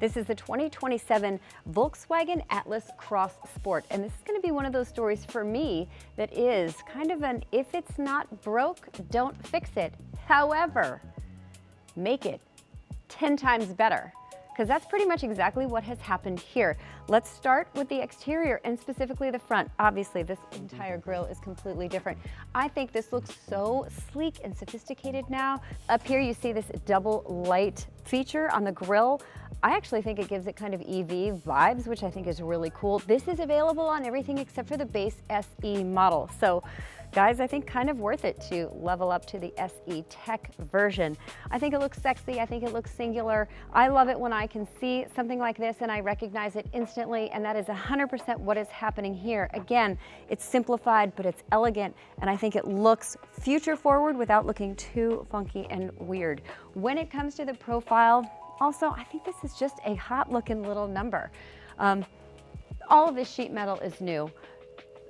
This is the 2027 Volkswagen Atlas Cross Sport, and this is going to be one of those stories for me that is kind of an if it's not broke, don't fix it. However, make it 10 times better, because that's pretty much exactly what has happened here. Let's start with the exterior and specifically the front. Obviously, this entire grille is completely different. I think this looks so sleek and sophisticated now. Up here, you see this double light feature on the grille. I actually think it gives it kind of EV vibes, which I think is really cool. This is available on everything except for the base SE model. So guys, I think kind of worth it to level up to the SE Tech version. I think it looks sexy. I think it looks singular. I love it when I can see something like this and I recognize it instantly, and that is 100% what is happening here. Again, it's simplified, but it's elegant, and I think it looks future forward without looking too funky and weird. When it comes to the profile, also, I think this is just a hot looking little number. All of this sheet metal is new.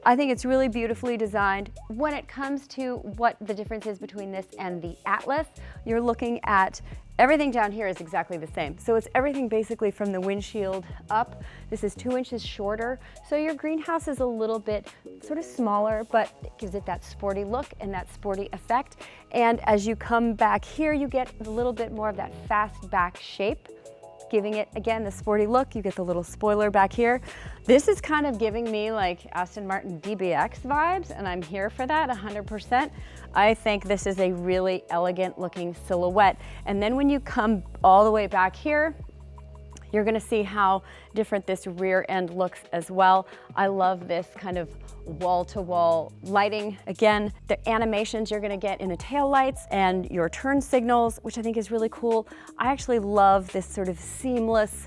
I think it's really beautifully designed. When it comes to what the difference is between this and the Atlas, you're looking at everything down here is exactly the same. So it's everything basically from the windshield up. This is 2 inches shorter. So your greenhouse is a little bit sort of smaller, but it gives it that sporty look and that sporty effect. And as you come back here, you get a little bit more of that fast back shape, giving it, again, the sporty look. You get the little spoiler back here. This is kind of giving me like Aston Martin DBX vibes, and I'm here for that 100%. I think this is a really elegant looking silhouette. And then when you come all the way back here, you're gonna see how different this rear end looks as well. I love this kind of wall-to-wall lighting. Again, the animations you're gonna get in the tail lights and your turn signals, which I think is really cool. I actually love this sort of seamless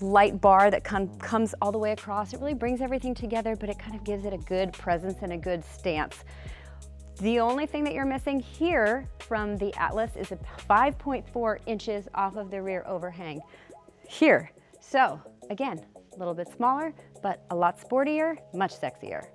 light bar that comes all the way across. It really brings everything together, but it kind of gives it a good presence and a good stance. The only thing that you're missing here from the Atlas is a 5.4 inches off of the rear overhang here. So again, a little bit smaller, but a lot sportier, much sexier.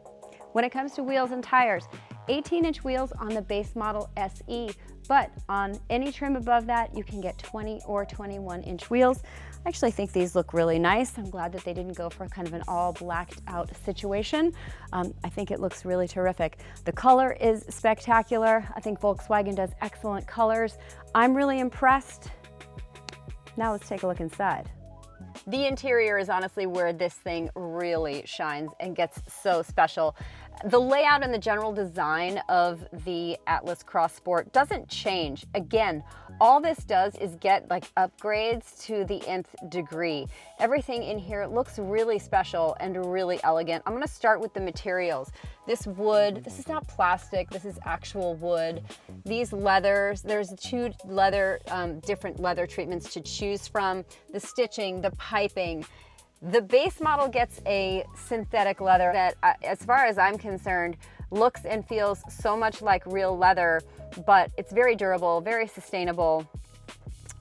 When it comes to wheels and tires, 18-inch wheels on the base model SE, but on any trim above that, you can get 20 or 21-inch wheels. I actually think these look really nice. I'm glad that they didn't go for kind of an all blacked out situation. I think it looks really terrific. The color is spectacular. I think Volkswagen does excellent colors. I'm really impressed. Now let's take a look inside. The interior is honestly where this thing really shines and gets so special. The layout and the general design of the Atlas Cross Sport doesn't change. Again, all this does is get like upgrades to the nth degree. Everything in here looks really special and really elegant. I'm gonna start with the materials. This wood, this is not plastic, this is actual wood. These leathers, there's two different leather treatments to choose from. The stitching, the piping. The base model gets a synthetic leather that, as far as I'm concerned, looks and feels so much like real leather, but it's very durable, very sustainable.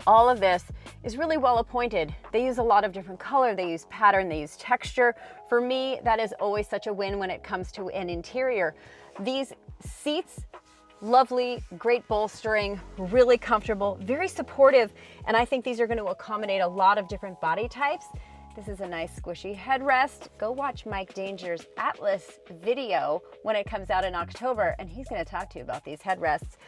All of this is really well appointed. They use a lot of different color, they use pattern, they use texture. For me, that is always such a win when it comes to an interior. These seats, lovely, great bolstering, really comfortable, very supportive, and I think these are going to accommodate a lot of different body types. This is a nice squishy headrest. Go watch Mike Danger's Atlas video when it comes out in October, and he's gonna talk to you about these headrests.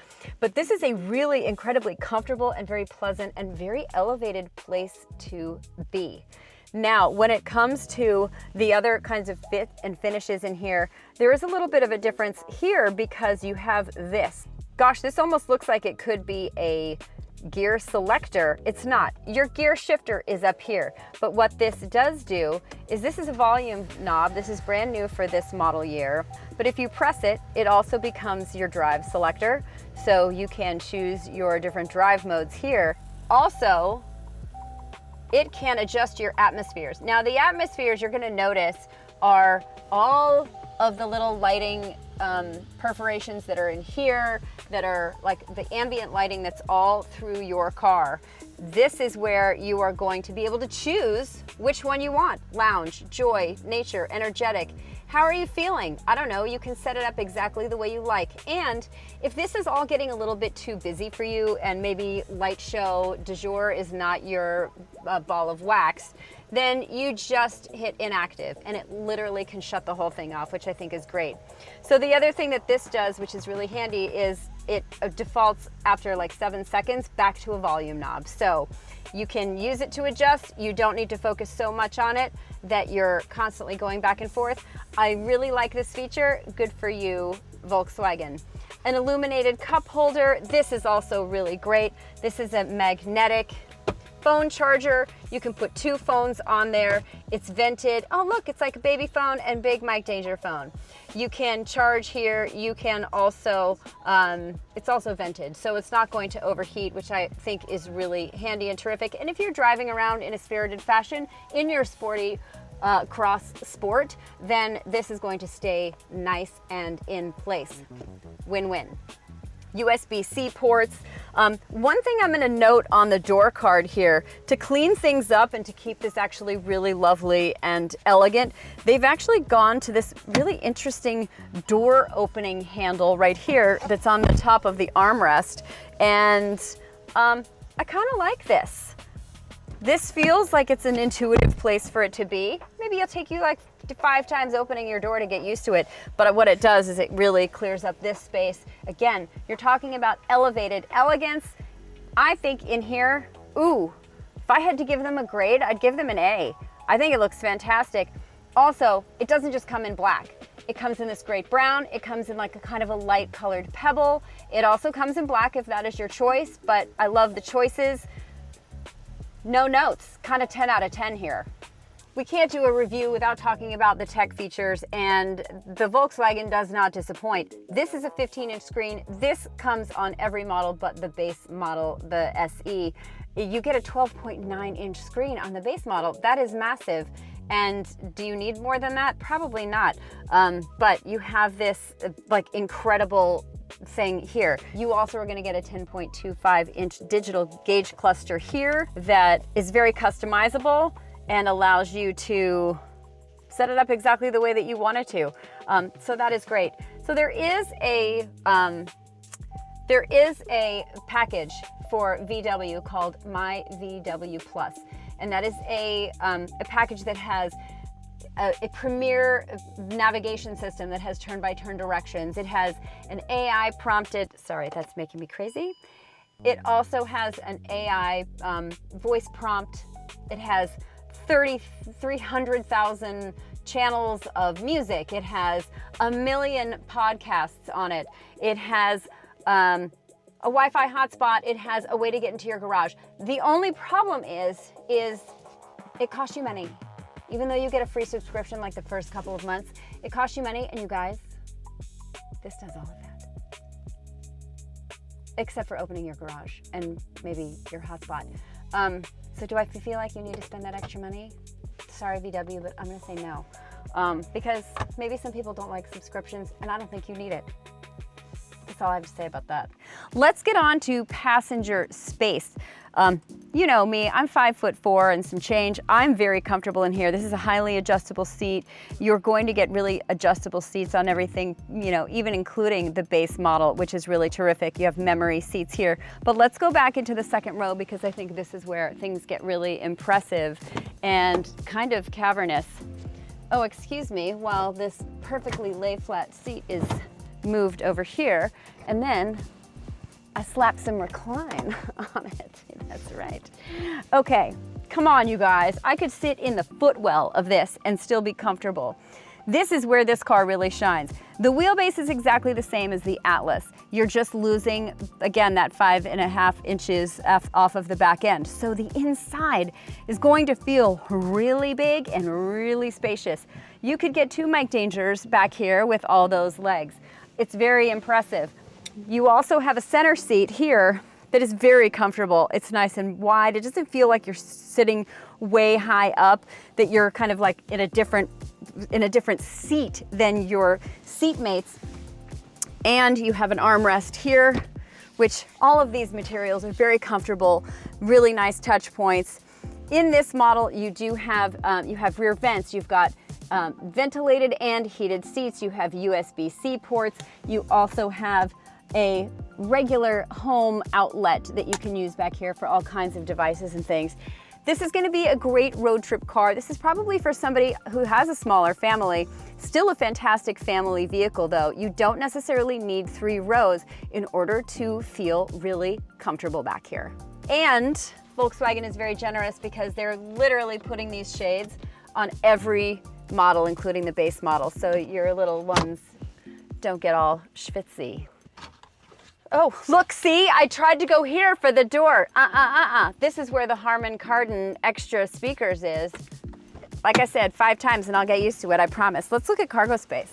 But this is a really incredibly comfortable and very pleasant and very elevated place to be. Now, when it comes to the other kinds of fit and finishes in here, there is a little bit of a difference here because you have this. Gosh, this almost looks like it could be a gear selector. It's not. Your gear shifter is up here, but what this does do is this is a volume knob. This is brand new for this model year, but if you press it, it also becomes your drive selector, so you can choose your different drive modes here. Also, it can adjust your atmospheres. Now, the atmospheres you're going to notice are all of the little lighting perforations that are in here, that are like the ambient lighting that's all through your car. This is where you are going to be able to choose which one you want. Lounge, joy, nature, energetic. How are you feeling? I don't know, you can set it up exactly the way you like. And if this is all getting a little bit too busy for you and maybe light show du jour is not your ball of wax, then you just hit inactive and it literally can shut the whole thing off, which I think is great. So the other thing that this does, which is really handy, is it defaults after like 7 seconds back to a volume knob. So you can use it to adjust. You don't need to focus so much on it that you're constantly going back and forth. I really like this feature. Good for you, Volkswagen. An illuminated cup holder. This is also really great. This is a magnetic phone charger. You can put 2 phones on there. It's vented. Oh look, it's like a baby phone and big Mike Danger phone. You can charge here. You can also, it's also vented, so it's not going to overheat, which I think is really handy and terrific. And if you're driving around in a spirited fashion in your sporty cross sport, then this is going to stay nice and in place. Win-win. USB-C ports. One thing I'm going to note on the door card here, to clean things up and to keep this actually really lovely and elegant, they've actually gone to this really interesting door opening handle right here that's on the top of the armrest. And I kind of like this. This feels like it's an intuitive place for it to be. Maybe it'll take you like 5 times opening your door to get used to it, but what it does is it really clears up this space. Again, you're talking about elevated elegance. I think in here, ooh, if I had to give them a grade, I'd give them an A. I think it looks fantastic. Also, it doesn't just come in black. It comes in this great brown. It comes in like a kind of a light colored pebble. It also comes in black if that is your choice, but I love the choices. No notes, kind of 10 out of 10 here. We can't do a review without talking about the tech features, and the Volkswagen does not disappoint. This is a 15-inch screen. This comes on every model but the base model, the SE. You get a 12.9-inch screen on the base model. That is massive. And do you need more than that? Probably not. But you have this like incredible thing here. You also are going to get a 10.25-inch digital gauge cluster here that is very customizable and allows you to set it up exactly the way that you want it to. So that is great. So there is a package for VW called My VW Plus, and that is a package that has a premier navigation system that has turn-by-turn directions. It has an AI prompted, sorry, that's making me crazy. It also has an AI voice prompt. It has 300,000 channels of music. It has 1 million podcasts on it. It has a Wi-Fi hotspot. It has a way to get into your garage. The only problem is it costs you money. Even though you get a free subscription like the first couple of months, it costs you money, and you guys, this does all of that. Except for opening your garage and maybe your hotspot. So do I feel like you need to spend that extra money? Sorry, VW, but I'm gonna say no. Because maybe some people don't like subscriptions, and I don't think you need it. That's all I have to say about that. Let's get on to passenger space. You know me, I'm 5'4" and some change. I'm very comfortable in here. This is a highly adjustable seat. You're going to get really adjustable seats on everything, you know, even including the base model, which is really terrific. You have memory seats here. But let's go back into the second row because I think this is where things get really impressive and kind of cavernous. Oh, excuse me, while this perfectly lay flat seat is moved over here, and then I slapped some recline on it. That's right. Okay, come on, you guys. I could sit in the footwell of this and still be comfortable. This is where this car really shines. The wheelbase is exactly the same as the Atlas. You're just losing, again, that 5.5 inches off of the back end. So the inside is going to feel really big and really spacious. You could get 2 Mike Dangers back here with all those legs. It's very impressive. You also have a center seat here that is very comfortable. It's nice and wide. It doesn't feel like you're sitting way high up, that you're kind of like in a different seat than your seatmates. And you have an armrest here which all of these materials are very comfortable, really nice touch points. In this model, you do have, you have rear vents, you've got ventilated and heated seats, you have USB-C ports, you also have a regular home outlet that you can use back here for all kinds of devices and things. This is going to be a great road trip car. This is probably for somebody who has a smaller family. Still a fantastic family vehicle though. You don't necessarily need 3 rows in order to feel really comfortable back here. And Volkswagen is very generous because they're literally putting these shades on every model, including the base model, so your little ones don't get all schwitzy. Oh, look, see, I tried to go here for the door. This is where the Harman Kardon extra speakers is. Like I said, 5 times and I'll get used to it, I promise. Let's look at cargo space.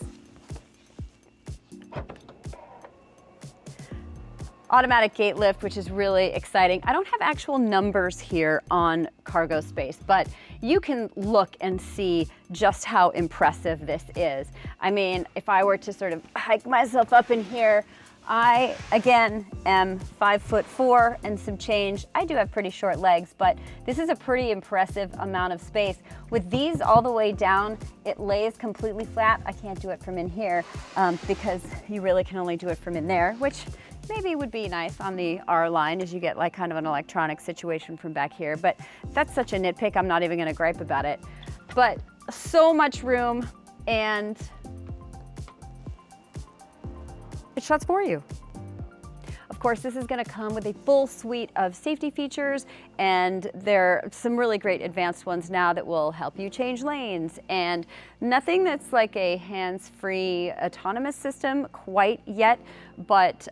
Automatic gate lift, which is really exciting. I don't have actual numbers here on cargo space, but you can look and see just how impressive this is. I mean, if I were to sort of hike myself up in here, I, again, am 5'4" and some change. I do have pretty short legs, but this is a pretty impressive amount of space. With these all the way down, it lays completely flat. I can't do it from in here because you really can only do it from in there, which maybe would be nice on the R line as you get like kind of an electronic situation from back here. But that's such a nitpick, I'm not even gonna gripe about it. But so much room, and it shuts for you. Of course, this is going to come with a full suite of safety features, and there are some really great advanced ones now that will help you change lanes, and nothing that's like a hands-free autonomous system quite yet, but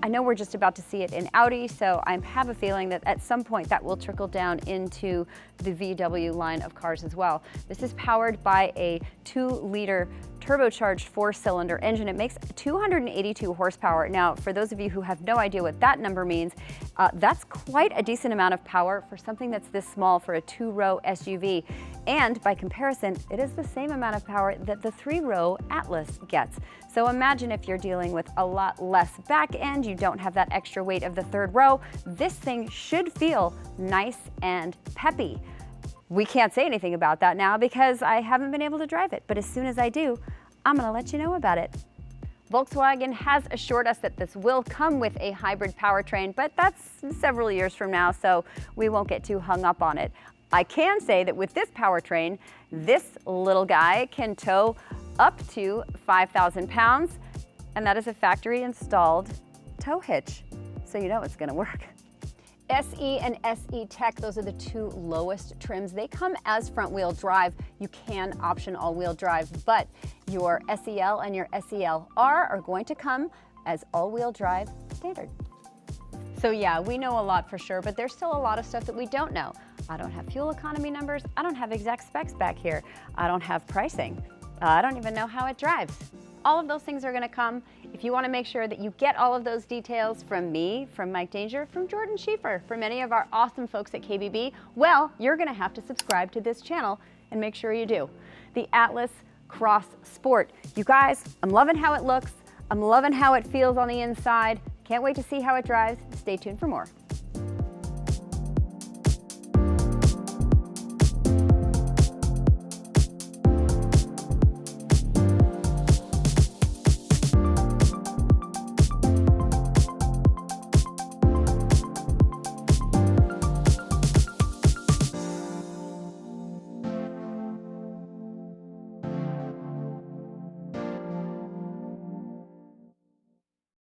I know we're just about to see it in Audi, so I have a feeling that at some point that will trickle down into the VW line of cars as well. This is powered by a 2-liter turbocharged 4-cylinder engine. It makes 282 horsepower. Now, for those of you who have no idea what that number means, that's quite a decent amount of power for something that's this small for a 2-row SUV. And by comparison, it is the same amount of power that the 3-row Atlas gets. So imagine if you're dealing with a lot less back end, you don't have that extra weight of the 3rd row, this thing should feel nice and peppy. We can't say anything about that now because I haven't been able to drive it, but as soon as I do, I'm gonna let you know about it. Volkswagen has assured us that this will come with a hybrid powertrain, but that's several years from now, so we won't get too hung up on it. I can say that with this powertrain, this little guy can tow up to 5,000 pounds, and that is a factory installed tow hitch, so you know it's gonna work. SE and SE Tech, those are the 2 lowest trims. They come as front-wheel drive. You can option all-wheel drive, but your SEL and your SEL-R are going to come as all-wheel drive standard. So yeah, we know a lot for sure, but there's still a lot of stuff that we don't know. I don't have fuel economy numbers. I don't have exact specs back here. I don't have pricing. I don't even know how it drives. All of those things are going to come. If you want to make sure that you get all of those details from me, from Mike Danger, from Jordan Schieffer, from many of our awesome folks at KBB, well, you're going to have to subscribe to this channel and make sure you do. The Atlas Cross Sport. You guys, I'm loving how it looks. I'm loving how it feels on the inside. Can't wait to see how it drives. Stay tuned for more.